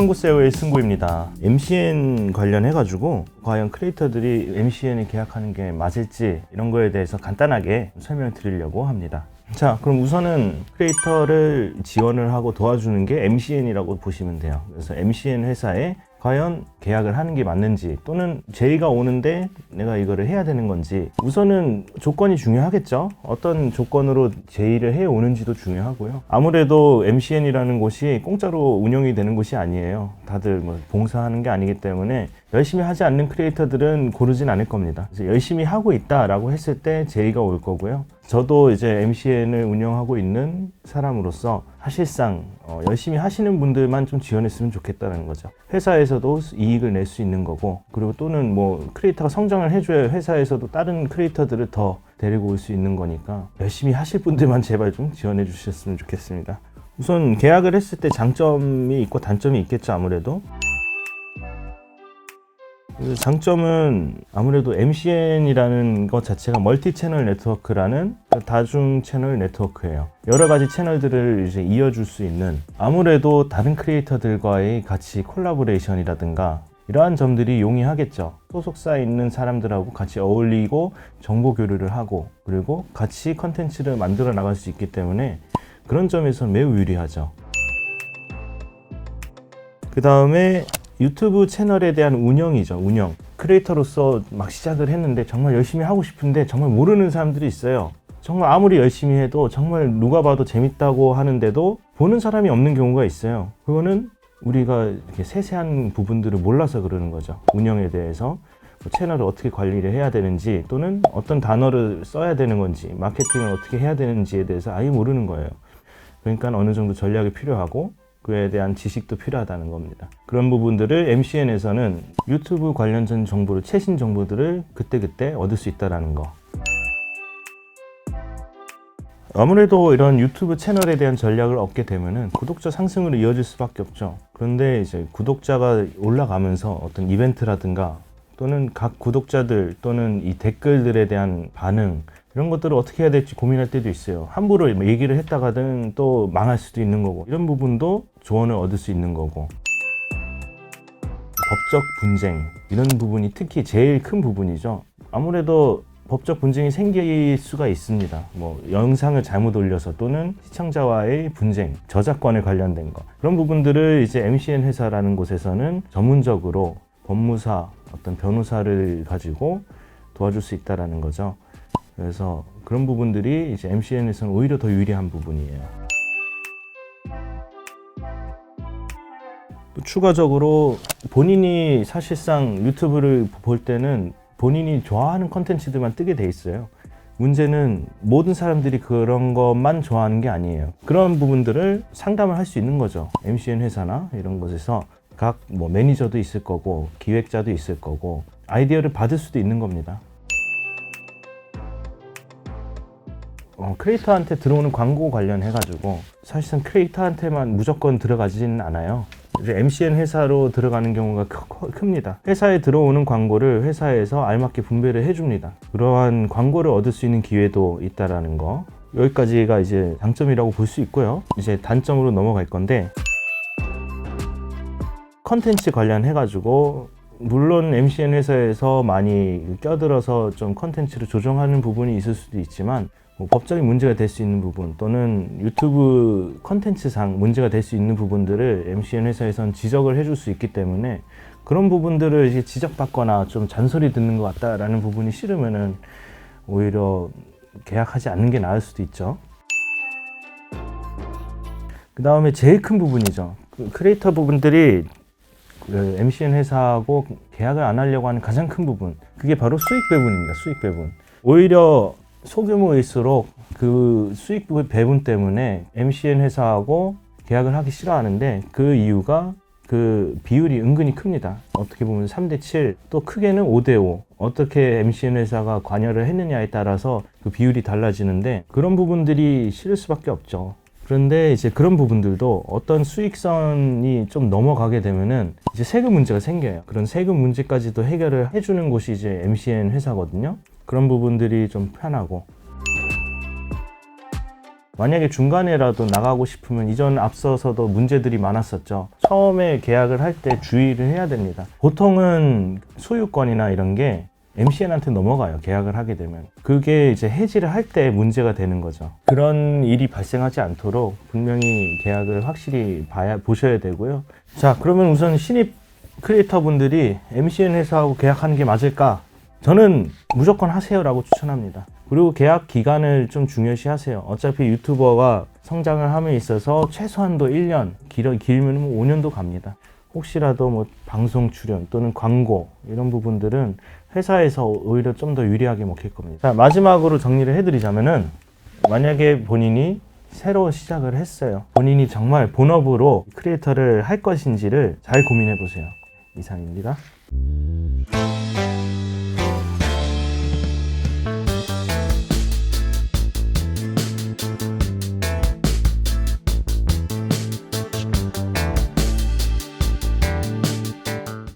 승부세오의 승부입니다. MCN 관련해가지고 과연 크리에이터들이 MCN에 계약하는 게 맞을지 이런 거에 대해서 간단하게 설명을 드리려고 합니다. 자, 그럼 우선은 크리에이터를 지원을 하고 도와주는 게 MCN이라고 보시면 돼요. 그래서 MCN 회사에 과연 계약을 하는 게 맞는지, 또는 제의가 오는데 내가 이거를 해야 되는 건지, 우선은 조건이 중요하겠죠. 어떤 조건으로 제의를 해 오는지도 중요하고요. 아무래도 MCN이라는 곳이 공짜로 운영이 되는 곳이 아니에요. 다들 뭐 봉사하는 게 아니기 때문에 열심히 하지 않는 크리에이터들은 고르진 않을 겁니다. 그래서 열심히 하고 있다라고 했을 때 제의가 올 거고요. 저도 이제 MCN을 운영하고 있는 사람으로서 사실상 열심히 하시는 분들만 좀 지원했으면 좋겠다는 거죠. 회사에서도 이익을 낼 수 있는 거고, 그리고 또는 뭐 크리에이터가 성장을 해줘야 회사에서도 다른 크리에이터들을 더 데리고 올 수 있는 거니까 열심히 하실 분들만 제발 좀 지원해 주셨으면 좋겠습니다. 우선 계약을 했을 때 장점이 있고 단점이 있겠죠. 아무래도 장점은 아무래도 MCN이라는 것 자체가 멀티 채널 네트워크라는 다중 채널 네트워크예요. 여러 가지 채널들을 이제 이어줄 수 있는, 아무래도 다른 크리에이터들과의 같이 콜라보레이션이라든가 이러한 점들이 용이하겠죠. 소속사에 있는 사람들하고 같이 어울리고 정보 교류를 하고, 그리고 같이 컨텐츠를 만들어 나갈 수 있기 때문에 그런 점에서 매우 유리하죠. 그 다음에 유튜브 채널에 대한 운영이죠. 운영. 크리에이터로서 막 시작을 했는데 정말 열심히 하고 싶은데 정말 모르는 사람들이 있어요. 정말 아무리 열심히 해도 정말 누가 봐도 재밌다고 하는데도 보는 사람이 없는 경우가 있어요. 그거는 우리가 이렇게 세세한 부분들을 몰라서 그러는 거죠. 운영에 대해서 채널을 어떻게 관리를 해야 되는지, 또는 어떤 단어를 써야 되는 건지, 마케팅을 어떻게 해야 되는지에 대해서 아예 모르는 거예요. 그러니까 어느 정도 전략이 필요하고 그에 대한 지식도 필요하다는 겁니다. 그런 부분들을 MCN에서는 유튜브 관련된 정보를, 최신 정보들을 그때그때 얻을 수 있다는 거. 아무래도 이런 유튜브 채널에 대한 전략을 얻게 되면은 구독자 상승으로 이어질 수밖에 없죠. 그런데 이제 구독자가 올라가면서 어떤 이벤트라든가, 또는 각 구독자들 또는 이 댓글들에 대한 반응, 이런 것들을 어떻게 해야 될지 고민할 때도 있어요. 함부로 얘기를 했다가는 또 망할 수도 있는 거고, 이런 부분도 조언을 얻을 수 있는 거고. 법적 분쟁, 이런 부분이 특히 제일 큰 부분이죠. 아무래도 법적 분쟁이 생길 수가 있습니다. 뭐 영상을 잘못 올려서, 또는 시청자와의 분쟁, 저작권에 관련된 거, 그런 부분들을 이제 MCN 회사라는 곳에서는 전문적으로 법무사, 어떤 변호사를 가지고 도와줄 수 있다는 거죠. 그래서 그런 부분들이 이제 MCN에서는 오히려 더 유리한 부분이에요. 또 추가적으로 본인이 사실상 유튜브를 볼 때는 본인이 좋아하는 컨텐츠들만 뜨게 돼 있어요. 문제는 모든 사람들이 그런 것만 좋아하는 게 아니에요. 그런 부분들을 상담을 할 수 있는 거죠. MCN 회사나 이런 곳에서 각 뭐 매니저도 있을 거고, 기획자도 있을 거고, 아이디어를 받을 수도 있는 겁니다. 크리에이터한테 들어오는 광고 관련해가지고 사실상 크리에이터한테만 무조건 들어가지는 않아요. 이제 MCN 회사로 들어가는 경우가 큽니다. 회사에 들어오는 광고를 회사에서 알맞게 분배를 해줍니다. 그러한 광고를 얻을 수 있는 기회도 있다라는 거. 여기까지가 이제 장점이라고 볼 수 있고요. 이제 단점으로 넘어갈 건데, 컨텐츠 관련해가지고 물론 MCN 회사에서 많이 껴들어서 좀 컨텐츠를 조정하는 부분이 있을 수도 있지만, 뭐 법적인 문제가 될 수 있는 부분, 또는 유튜브 컨텐츠상 문제가 될 수 있는 부분들을 MCN 회사에서는 지적을 해줄 수 있기 때문에, 그런 부분들을 이제 지적받거나 좀 잔소리 듣는 것 같다라는 부분이 싫으면은 오히려 계약하지 않는 게 나을 수도 있죠. 그 다음에 제일 큰 부분이죠. 크리에이터 부분들이 MCN 회사하고 계약을 안 하려고 하는 가장 큰 부분, 그게 바로 수익 배분입니다. 수익 배분. 오히려 소규모일수록 그 수익 배분 때문에 MCN 회사하고 계약을 하기 싫어하는데, 그 이유가 그 비율이 은근히 큽니다. 어떻게 보면 3대7, 또 크게는 5대5. 어떻게 MCN 회사가 관여를 했느냐에 따라서 그 비율이 달라지는데, 그런 부분들이 싫을 수밖에 없죠. 그런데 이제 그런 부분들도 어떤 수익선이 좀 넘어가게 되면은 이제 세금 문제가 생겨요. 그런 세금 문제까지도 해결을 해주는 곳이 이제 MCN 회사거든요. 그런 부분들이 좀 편하고, 만약에 중간에라도 나가고 싶으면 이전 앞서서도 문제들이 많았었죠. 처음에 계약을 할 때 주의를 해야 됩니다. 보통은 소유권이나 이런 게 MCN한테 넘어가요. 계약을 하게 되면. 그게 이제 해지를 할 때 문제가 되는 거죠. 그런 일이 발생하지 않도록 분명히 계약을 확실히 보셔야 되고요. 자, 그러면 우선 신입 크리에이터 분들이 MCN 회사하고 계약하는 게 맞을까? 저는 무조건 하세요라고 추천합니다. 그리고 계약 기간을 좀 중요시 하세요. 어차피 유튜버가 성장을 함에 있어서 최소한도 1년, 길면 5년도 갑니다. 혹시라도 뭐 방송 출연 또는 광고 이런 부분들은 회사에서 오히려 좀 더 유리하게 먹힐 겁니다. 자, 마지막으로 정리를 해드리자면은 만약에 본인이 새로 시작을 했어요. 본인이 정말 본업으로 크리에이터를 할 것인지를 잘 고민해 보세요. 이상입니다.